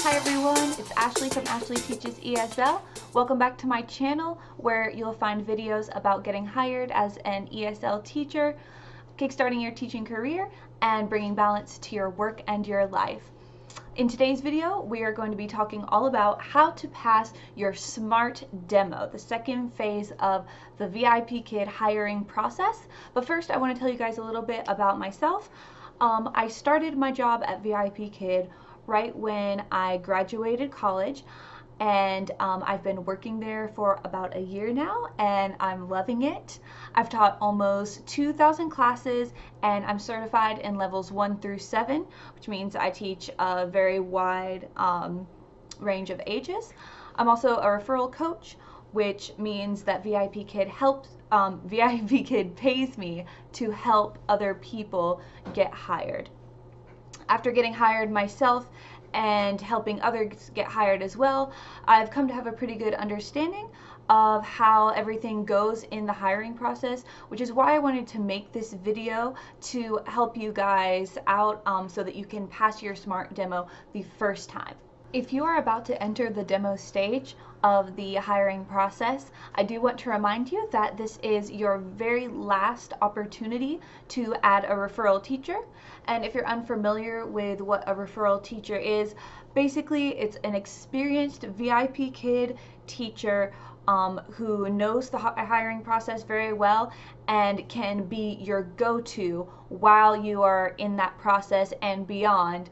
Hi everyone, it's Ashley from Ashley Teaches ESL. Welcome back to my channel where you'll find videos about getting hired as an ESL teacher, kickstarting your teaching career, and bringing balance to your work and your life. In today's video, we are going to be talking all about how to pass your SMART demo, the second phase of the VIPKid hiring process. But first, I want to tell you guys a little bit about myself. I started my job at VIPKid right when I graduated college, and I've been working there for about a year now, and I'm loving it. I've taught almost 2,000 classes, and I'm certified in levels 1 through 7, which means I teach a very wide range of ages. I'm also a referral coach, which means that VIPKid pays me to help other people get hired. After getting hired myself and helping others get hired as well, I've come to have a pretty good understanding of how everything goes in the hiring process, which is why I wanted to make this video to help you guys out so that you can pass your SMART demo the first time. If you are about to enter the demo stage of the hiring process, I do want to remind you that this is your very last opportunity to add a referral teacher. And if you're unfamiliar with what a referral teacher is, basically it's an experienced VIPKid teacher who knows the hiring process very well and can be your go-to while you are in that process and beyond,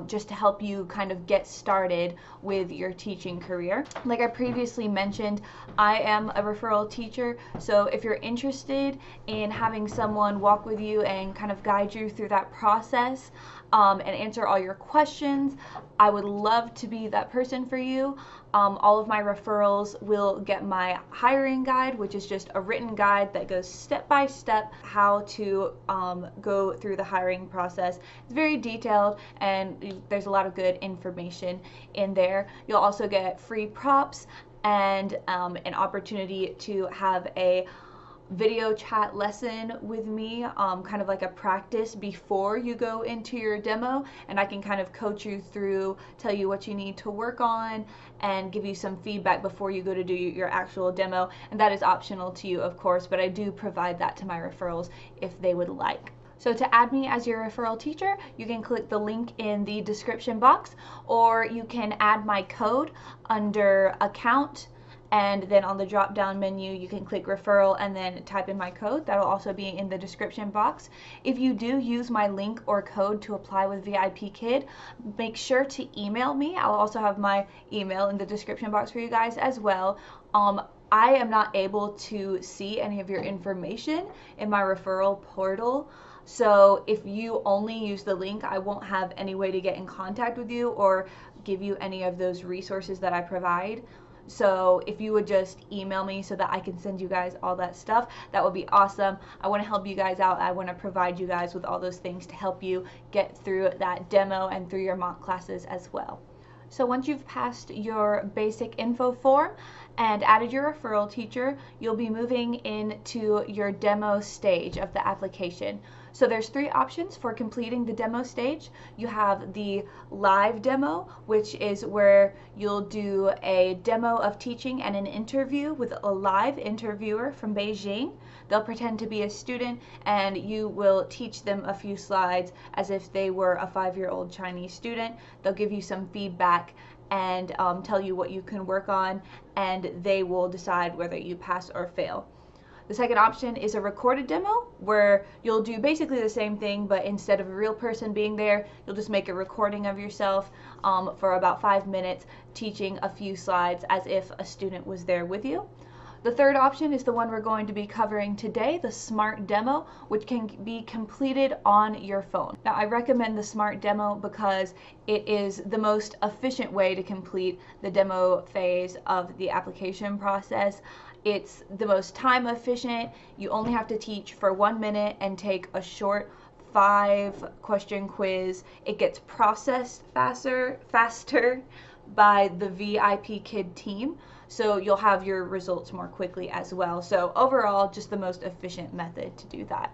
just to help you kind of get started with your teaching career. Like I previously mentioned, I am a referral teacher, so if you're interested in having someone walk with you and kind of guide you through that process and answer all your questions, I would love to be that person for you. All of my referrals will get my hiring guide, which is just a written guide that goes step by step how to go through the hiring process. It's very detailed and there's a lot of good information in there. You'll also get free props and an opportunity to have a video chat lesson with me, kind of like a practice before you go into your demo, and I can kind of coach you through, tell you what you need to work on, and give you some feedback before you go to do your actual demo. And that is optional to you, of course, but I do provide that to my referrals if they would like. So to add me as your referral teacher, you can click the link in the description box, or you can add my code under account, and then on the drop down menu you can click referral and then type in my code. That'll also be in the description box. If you do use my link or code to apply with VIPKid, make sure to email me. I'll also have my email in the description box for you guys as well. I am not able to see any of your information in my referral portal. So if you only use the link, I won't have any way to get in contact with you or give you any of those resources that I provide. So if you would just email me so that I can send you guys all that stuff, that would be awesome. I want to help you guys out. I want to provide you guys with all those things to help you get through that demo and through your mock classes as well. So once you've passed your basic info form and added your referral teacher, you'll be moving into your demo stage of the application. So there's 3 options for completing the demo stage. You have the live demo, which is where you'll do a demo of teaching and an interview with a live interviewer from Beijing. They'll pretend to be a student and you will teach them a few slides as if they were a 5-year-old Chinese student. They'll give you some feedback and tell you what you can work on, and they will decide whether you pass or fail. The second option is a recorded demo, where you'll do basically the same thing, but instead of a real person being there, you'll just make a recording of yourself for about 5 minutes, teaching a few slides as if a student was there with you. The third option is the one we're going to be covering today, the SMART demo, which can be completed on your phone. Now, I recommend the SMART demo because it is the most efficient way to complete the demo phase of the application process. It's the most time efficient. You only have to teach for 1 minute and take a short 5-question quiz. It gets processed faster by the VIPKid team, so you'll have your results more quickly as well. So overall, just the most efficient method to do that.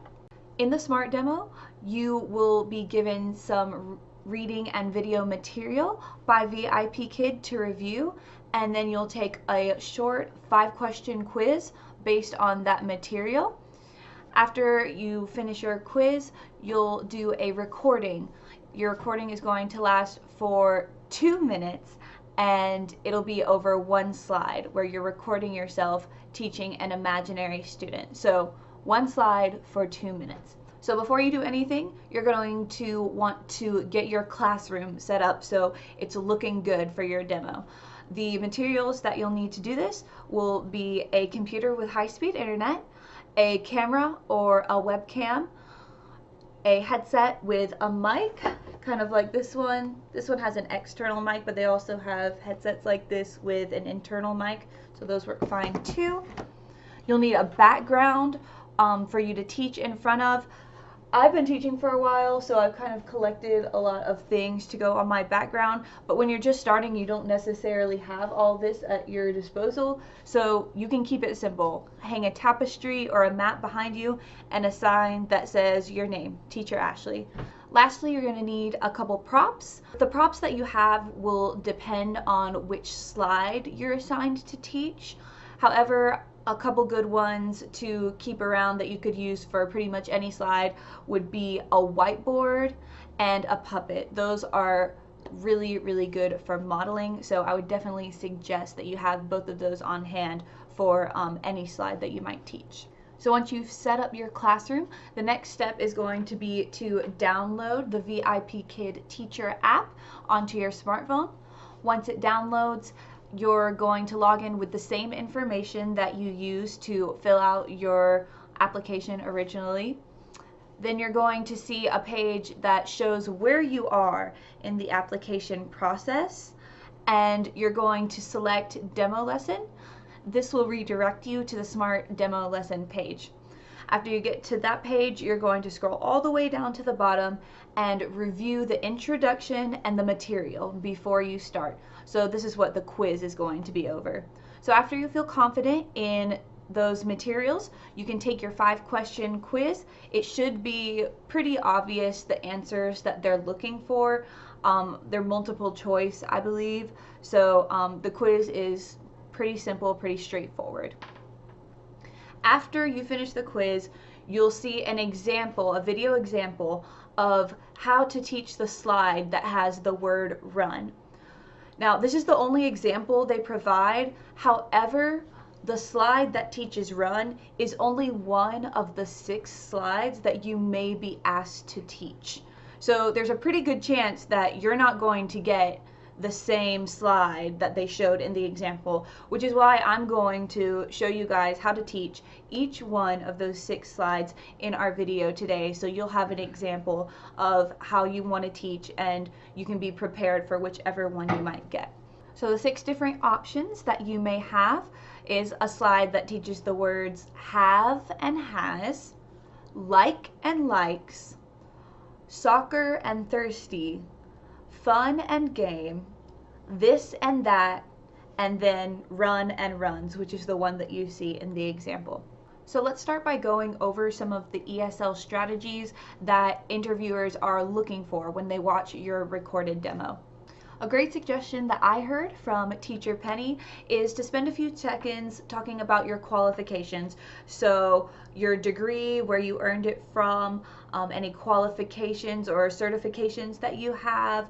In the SMART demo, you will be given some reading and video material by VIPKid to review, and then you'll take a short 5-question quiz based on that material. After you finish your quiz, you'll do a recording. Your recording is going to last for 2 minutes, and it'll be over one slide where you're recording yourself teaching an imaginary student. So 1 slide for 2 minutes. So before you do anything, you're going to want to get your classroom set up so it's looking good for your demo. The materials that you'll need to do this will be a computer with high-speed internet, a camera or a webcam, a headset with a mic, kind of like this one. This one has an external mic, but they also have headsets like this with an internal mic, so those work fine too. You'll need a background for you to teach in front of. I've been teaching for a while, so I've kind of collected a lot of things to go on my background, but when you're just starting, you don't necessarily have all this at your disposal, so you can keep it simple. Hang a tapestry or a mat behind you and a sign that says your name, Teacher Ashley. Lastly, you're going to need a couple props. The props that you have will depend on which slide you're assigned to teach. However, a couple good ones to keep around that you could use for pretty much any slide would be a whiteboard and a puppet. Those are really, really good for modeling, so I would definitely suggest that you have both of those on hand for any slide that you might teach. So once you've set up your classroom, the next step is going to be to download the VIPKid Teacher app onto your smartphone. Once it downloads, you're going to log in with the same information that you used to fill out your application originally. Then you're going to see a page that shows where you are in the application process, and you're going to select Demo Lesson. This will redirect you to the Smart Demo Lesson page. After you get to that page, you're going to scroll all the way down to the bottom and review the introduction and the material before you start. So this is what the quiz is going to be over. So after you feel confident in those materials, you can take your 5-question quiz. It should be pretty obvious the answers that they're looking for. They're multiple choice, I believe. So the quiz is pretty simple, pretty straightforward. After you finish the quiz, you'll see an example, a video example of how to teach the slide that has the word run. Now, this is the only example they provide. However, the slide that teaches run is only one of the 6 slides that you may be asked to teach. So there's a pretty good chance that you're not going to get the same slide that they showed in the example, which is why I'm going to show you guys how to teach each one of those 6 slides in our video today, so you'll have an example of how you want to teach and you can be prepared for whichever one you might get. So the 6 different options that you may have is a slide that teaches the words have and has, like and likes, soccer and thirsty, fun and game, this and that, and then run and runs, which is the one that you see in the example. So let's start by going over some of the ESL strategies that interviewers are looking for when they watch your recorded demo. A great suggestion that I heard from Teacher Penny is to spend a few seconds talking about your qualifications. So your degree, where you earned it from, any qualifications or certifications that you have,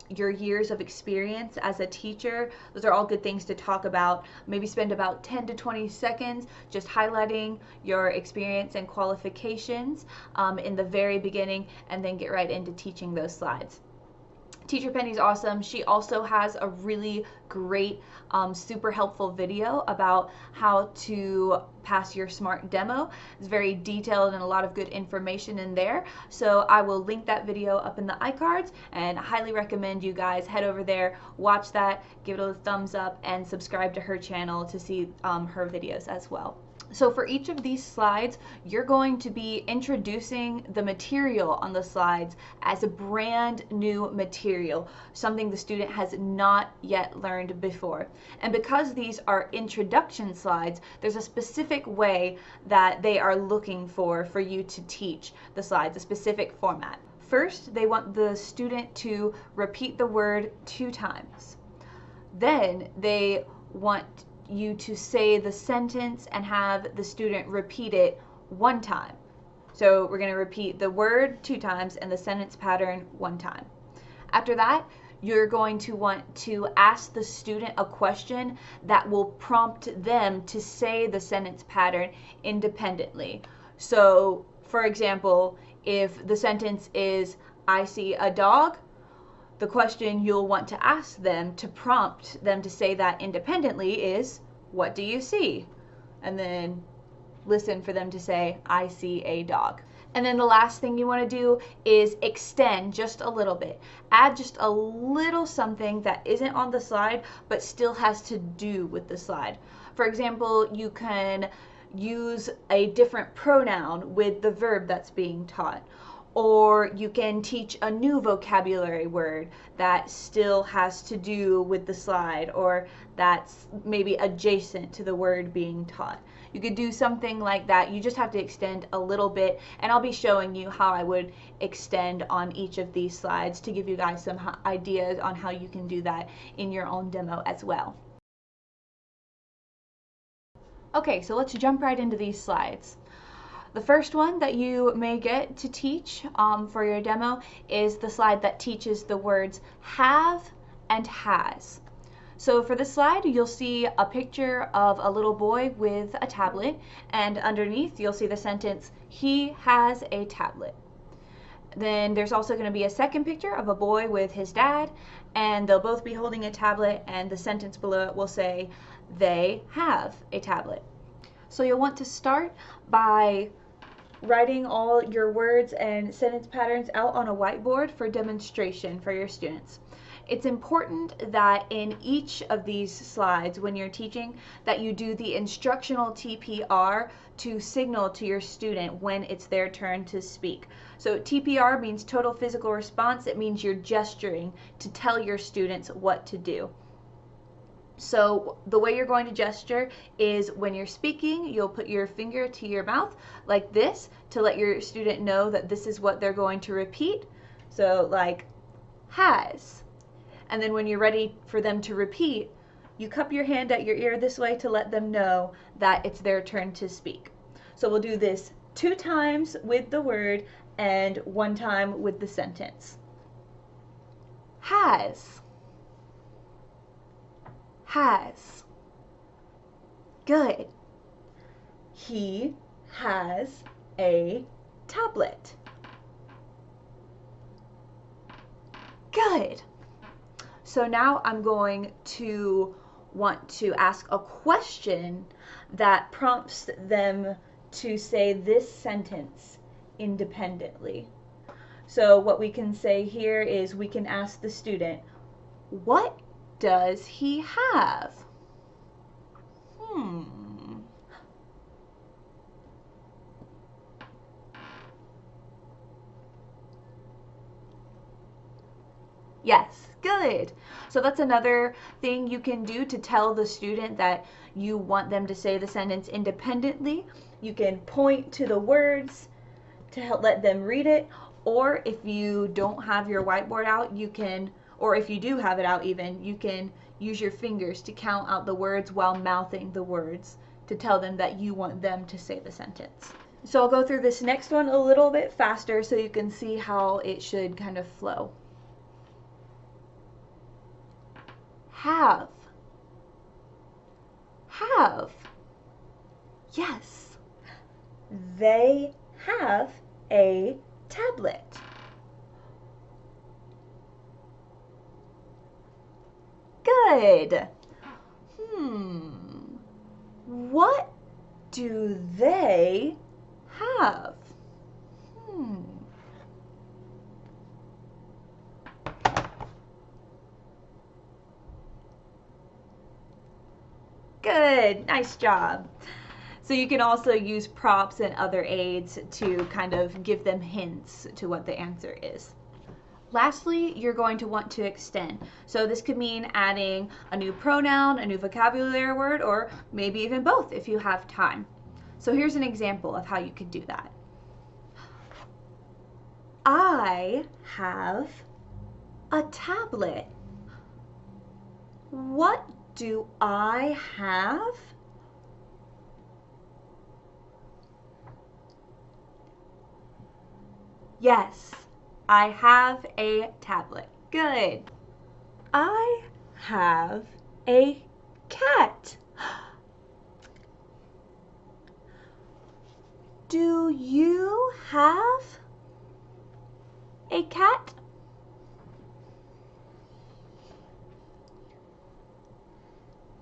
your years of experience as a teacher. Those are all good things to talk about. Maybe spend about 10 to 20 seconds just highlighting your experience and qualifications in the very beginning, and then get right into teaching those slides. Teacher Penny's awesome. She also has a really great, super helpful video about how to pass your SMART demo. It's very detailed and a lot of good information in there. So I will link that video up in the iCards and highly recommend you guys head over there, watch that, give it a thumbs up, and subscribe to her channel to see her videos as well. So for each of these slides, you're going to be introducing the material on the slides as a brand new material, something the student has not yet learned before. And because these are introduction slides, there's a specific way that they are looking for you to teach the slides, a specific format. First, they want the student to repeat the word 2 times. Then they want you to say the sentence and have the student repeat it 1 time. So we're going to repeat the word 2 times and the sentence pattern 1 time. After that, you're going to want to ask the student a question that will prompt them to say the sentence pattern independently. So, for example, if the sentence is, I see a dog, the question you'll want to ask them to prompt them to say that independently is, what do you see? And then listen for them to say, I see a dog. And then the last thing you want to do is extend just a little bit. Add just a little something that isn't on the slide, but still has to do with the slide. For example, you can use a different pronoun with the verb that's being taught. Or you can teach a new vocabulary word that still has to do with the slide, or that's maybe adjacent to the word being taught. You could do something like that. You just have to extend a little bit, and I'll be showing you how I would extend on each of these slides to give you guys some ideas on how you can do that in your own demo as well. Okay, so let's jump right into these slides. The first one that you may get to teach for your demo is the slide that teaches the words have and has. So for this slide, you'll see a picture of a little boy with a tablet, and underneath you'll see the sentence, he has a tablet. Then there's also going to be a second picture of a boy with his dad, and they'll both be holding a tablet, and the sentence below it will say, they have a tablet. So you'll want to start by writing all your words and sentence patterns out on a whiteboard for demonstration for your students. It's important that in each of these slides when you're teaching that you do the instructional TPR to signal to your student when it's their turn to speak. So TPR means total physical response. It means you're gesturing to tell your students what to do. So the way you're going to gesture is when you're speaking, you'll put your finger to your mouth like this to let your student know that this is what they're going to repeat. So like has. And then when you're ready for them to repeat, you cup your hand at your ear this way to let them know that it's their turn to speak. So we'll do this 2 times with the word and 1 time with the sentence. Has. Has. Good. He has a tablet. Good. So now I'm going to want to ask a question that prompts them to say this sentence independently. So what we can say here is we can ask the student, what does he have? Yes, good. So that's another thing you can do to tell the student that you want them to say the sentence independently. You can point to the words to help let them read it, or if you don't have your whiteboard out, you can, or if you do have it out even, you can use your fingers to count out the words while mouthing the words to tell them that you want them to say the sentence. So I'll go through this next one a little bit faster so you can see how it should kind of flow. Have. Have. Yes. They have a tablet. Good. What do they have? Good, nice job. So you can also use props and other aids to kind of give them hints to what the answer is. Lastly, you're going to want to extend. So this could mean adding a new pronoun, a new vocabulary word, or maybe even both if you have time. So here's an example of how you could do that. I I have a tablet. What do I have? Yes, I have a tablet. Good. I have a cat. Do you have a cat?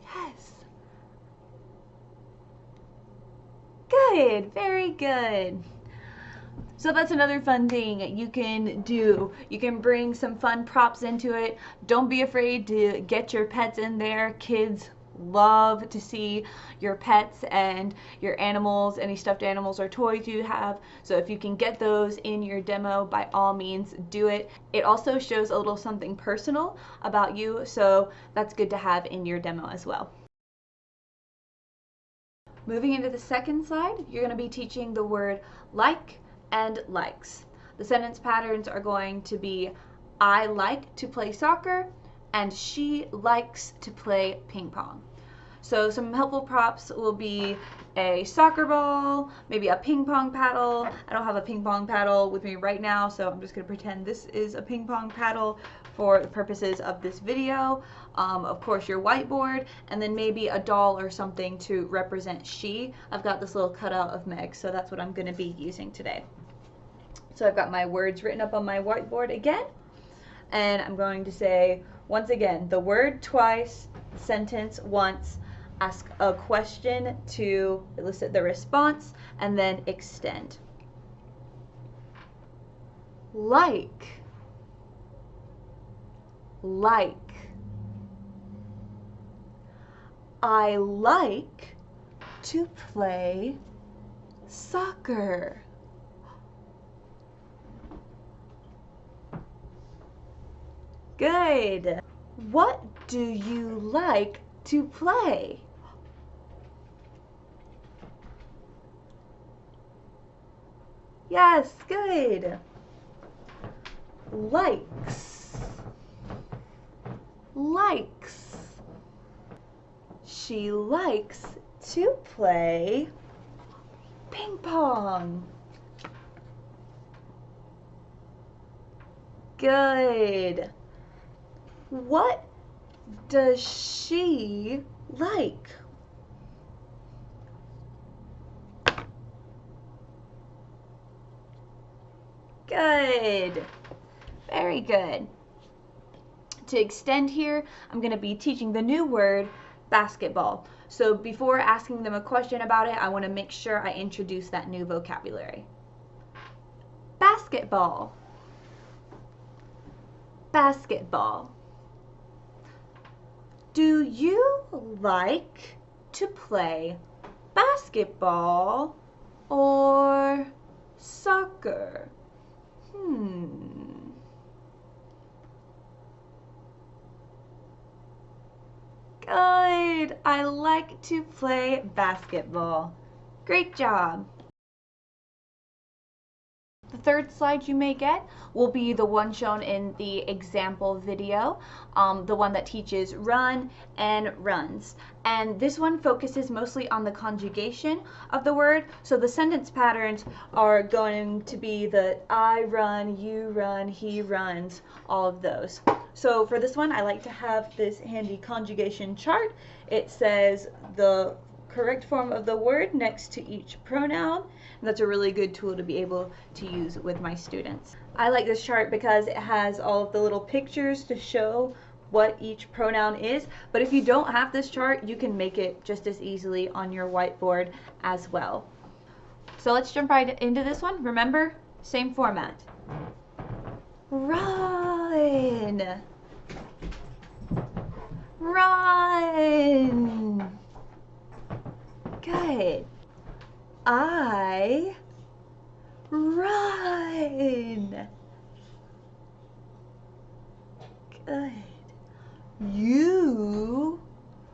Yes. Good, very good. So that's another fun thing you can do. You can bring some fun props into it. Don't be afraid to get your pets in there. Kids love to see your pets and your animals, any stuffed animals or toys you have. So if you can get those in your demo, by all means do it. It also shows a little something personal about you, so that's good to have in your demo as well. Moving into the second slide, you're going to be teaching the word like and likes. The sentence patterns are going to be I like to play soccer and she likes to play ping pong. So some helpful props will be a soccer ball, maybe a ping pong paddle. I don't have a ping pong paddle with me right now, so I'm just going to pretend this is a ping pong paddle for the purposes of this video. Of course, your whiteboard, and then maybe a doll or something to represent she. I've got this little cutout of Meg, so that's what I'm going to be using today. So I've got my words written up on my whiteboard again, and I'm going to say, once again, the word twice, sentence once, ask a question to elicit the response, and then extend. Like. I like to play soccer. Good. What do you like to play? Yes, good. Likes. She likes to play ping pong. Good. What does she like? Good. Very good. To extend here, I'm going to be teaching the new word basketball. So before asking them a question about it, I want to make sure I introduce that new vocabulary. Basketball. Basketball. Do you like to play basketball or soccer? Good. I like to play basketball. Great job. The third slide you may get will be the one shown in the example video, the one that teaches run and runs. And this one focuses mostly on the conjugation of the word. So the sentence patterns are going to be the I run, you run, he runs, all of those. So for this one, I like to have this handy conjugation chart. It says the correct form of the word next to each pronoun. And that's a really good tool to be able to use with my students. I like this chart because it has all of the little pictures to show what each pronoun is, but if you don't have this chart, you can make it just as easily on your whiteboard as well. So let's jump right into this one. Remember, same format. Run. Run. Good. I run. Good. You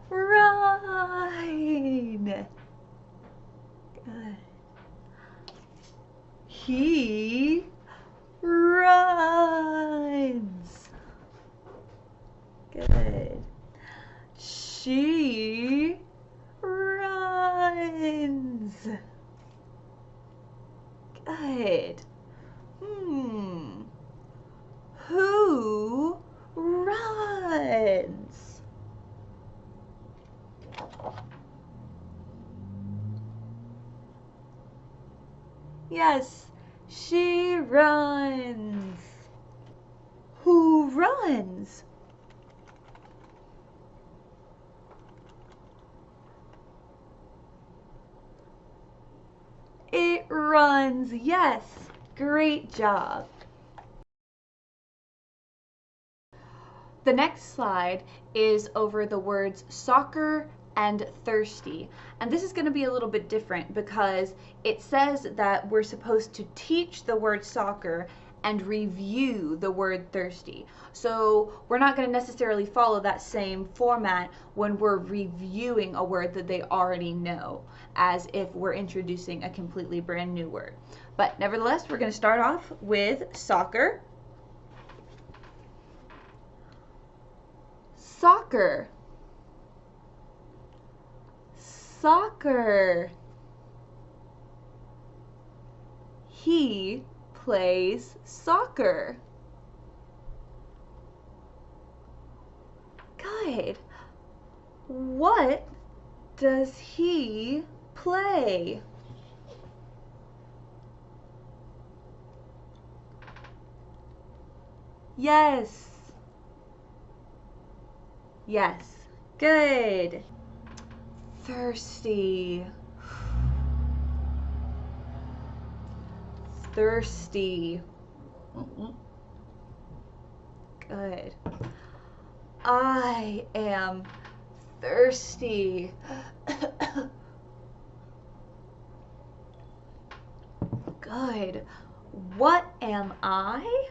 run. Good. He runs. Yes, she runs. Who runs? It runs. Yes, great job. The next slide is over the words soccer and thirsty. And this is going to be a little bit different because it says that we're supposed to teach the word soccer and review the word thirsty. So we're not going to necessarily follow that same format when we're reviewing a word that they already know, as if we're introducing a completely brand new word. But nevertheless, we're going to start off with soccer. Soccer. Soccer. He plays soccer. Good. What does he play? Yes. Yes. Good. Thirsty. Thirsty. Good. I am thirsty. Good. What am I?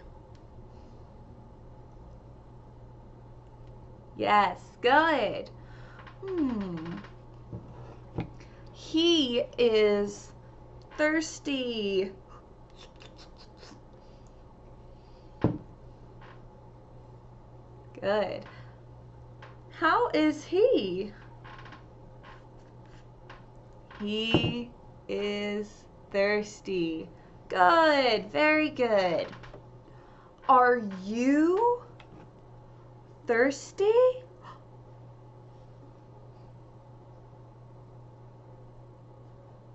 Yes, good. He is thirsty. Good. How is he? He is thirsty. Good, very good. Are you thirsty?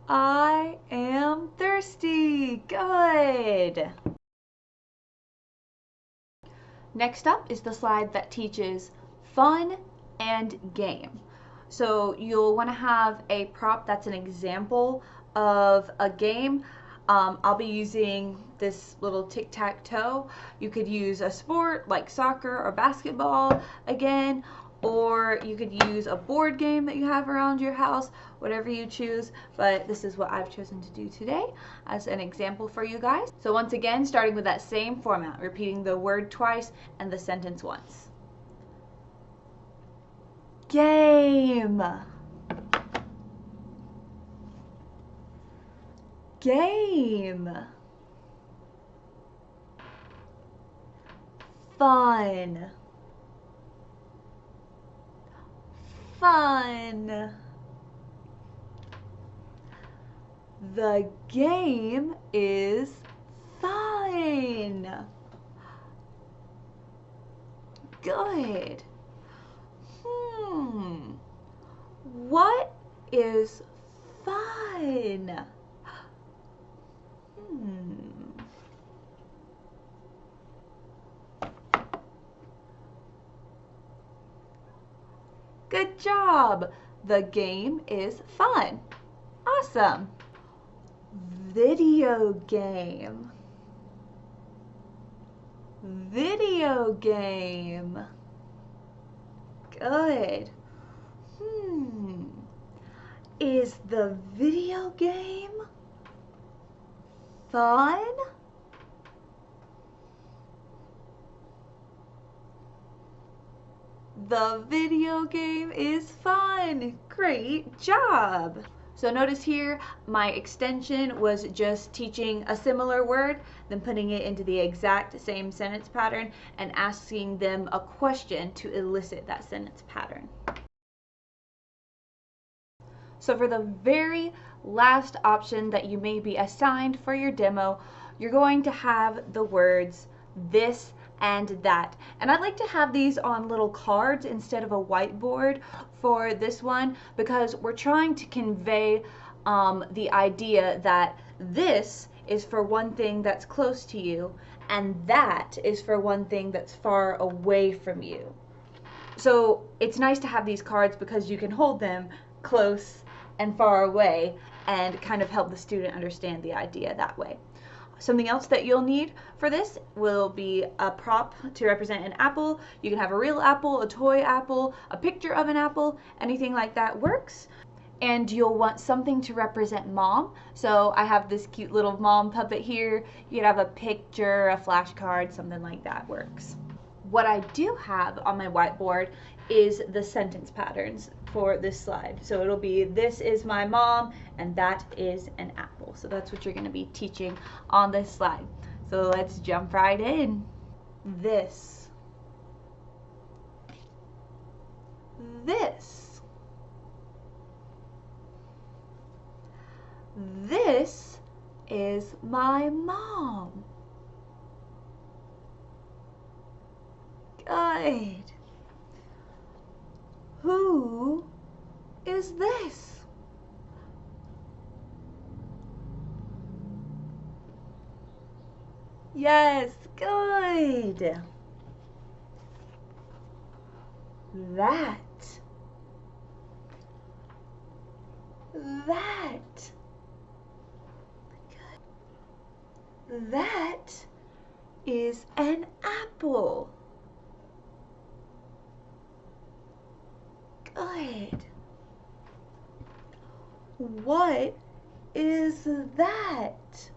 I am thirsty. Good. Next up is the slide that teaches fun and game. So you'll want to have a prop that's an example of a game. I'll be using this little tic-tac-toe. You could use a sport like soccer or basketball again, or you could use a board game that you have around your house, whatever you choose, but this is what I've chosen to do today as an example for you guys. So once again, starting with that same format, repeating the word twice and the sentence once. Game. Game. Fun. Fun. The game is fun. Good. What is fun? Good job. The game is fun. Awesome. Video game. Video game. Good. Is the video game fun? The video game is fun. Great job. So notice here, my extension was just teaching a similar word, then putting it into the exact same sentence pattern and asking them a question to elicit that sentence pattern. So for the very last option that you may be assigned for your demo, you're going to have the words this and that. And I like to have these on little cards instead of a whiteboard for this one, because we're trying to convey the idea that this is for one thing that's close to you, and that is for one thing that's far away from you. So it's nice to have these cards because you can hold them close and far away and kind of help the student understand the idea that way. Something else that you'll need for this will be a prop to represent an apple. You can have a real apple, a toy apple, a picture of an apple, anything like that works. And you'll want something to represent mom. So I have this cute little mom puppet here. You could have a picture, a flashcard, something like that works. What I do have on my whiteboard is the sentence patterns for this slide. So it'll be, this is my mom, and that is an apple. So that's what you're going to be teaching on this slide. So let's jump right in. This. This. This is my mom. Good. Who is this? Yes, good. That. Good. That is an apple. Good. What is that?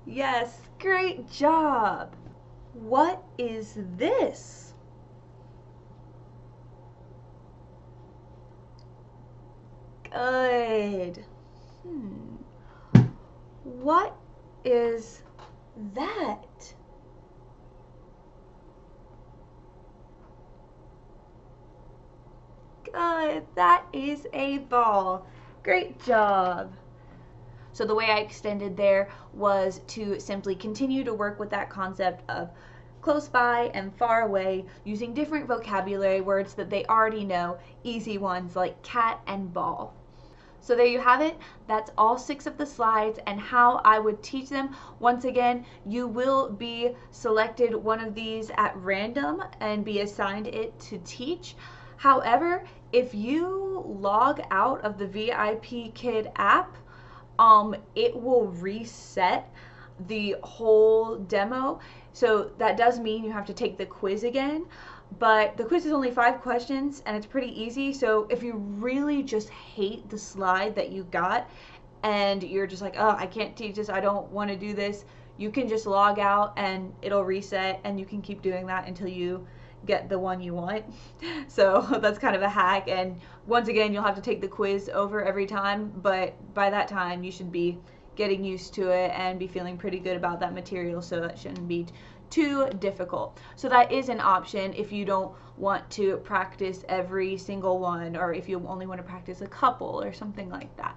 Yes, great job. What is this? Good. What is that? Good. That is a ball. Great job. So the way I extended there was to simply continue to work with that concept of close by and far away, using different vocabulary words that they already know, easy ones like cat and ball. So there you have it. That's all 6 of the slides and how I would teach them. Once again, you will be selected one of these at random and be assigned it to teach. However, if you log out of the VIPKid app, it will reset the whole demo. So that does mean you have to take the quiz again, but the quiz is only 5 questions and it's pretty easy. So if you really just hate the slide that you got and you're just like, oh, I can't teach this, I don't want to do this, you can just log out and it'll reset, and you can keep doing that until you get the one you want. So that's kind of a hack, and once again you'll have to take the quiz over every time, but by that time you should be getting used to it and be feeling pretty good about that material, so it shouldn't be too difficult. So that is an option if you don't want to practice every single one, or if you only want to practice a couple or something like that.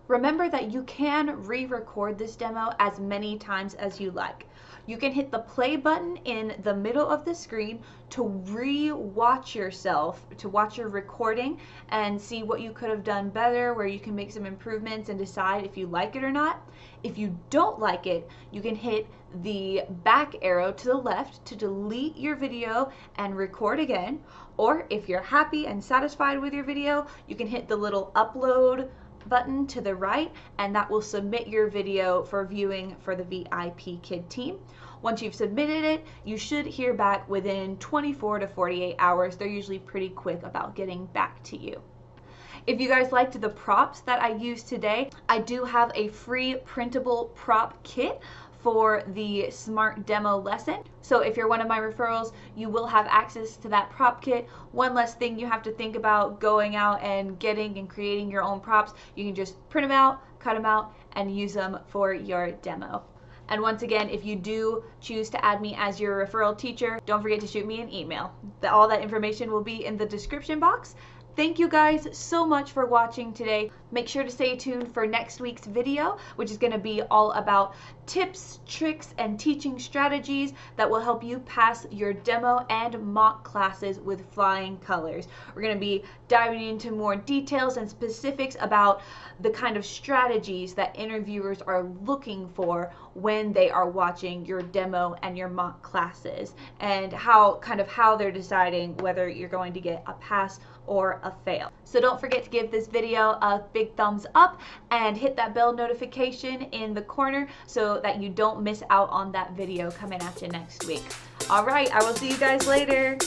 Remember that you can re-record this demo as many times as you like. You can hit the play button in the middle of the screen to re-watch yourself, to watch your recording and see what you could have done better, where you can make some improvements and decide if you like it or not. If you don't like it, you can hit the back arrow to the left to delete your video and record again. Or if you're happy and satisfied with your video, you can hit the little upload button to the right, and that will submit your video for viewing for the VIPKid team. Once you've submitted it, you should hear back within 24 to 48 hours. They're usually pretty quick about getting back to you. If you guys liked the props that I used today, I do have a free printable prop kit for the Smart Demo lesson. So if you're one of my referrals, you will have access to that prop kit. One less thing you have to think about going out and getting and creating your own props. You can just print them out, cut them out, and use them for your demo. And once again, if you do choose to add me as your referral teacher, don't forget to shoot me an email. All that information will be in the description box Thank you guys so much for watching today. Make sure to stay tuned for next week's video, which is going to be all about tips, tricks, and teaching strategies that will help you pass your demo and mock classes with flying colors. We're going to be diving into more details and specifics about the kind of strategies that interviewers are looking for when they are watching your demo and your mock classes, and how they're deciding whether you're going to get a pass or a fail. So don't forget to give this video a big thumbs up and hit that bell notification in the corner so that you don't miss out on that video coming at you next week. All right, I will see you guys later.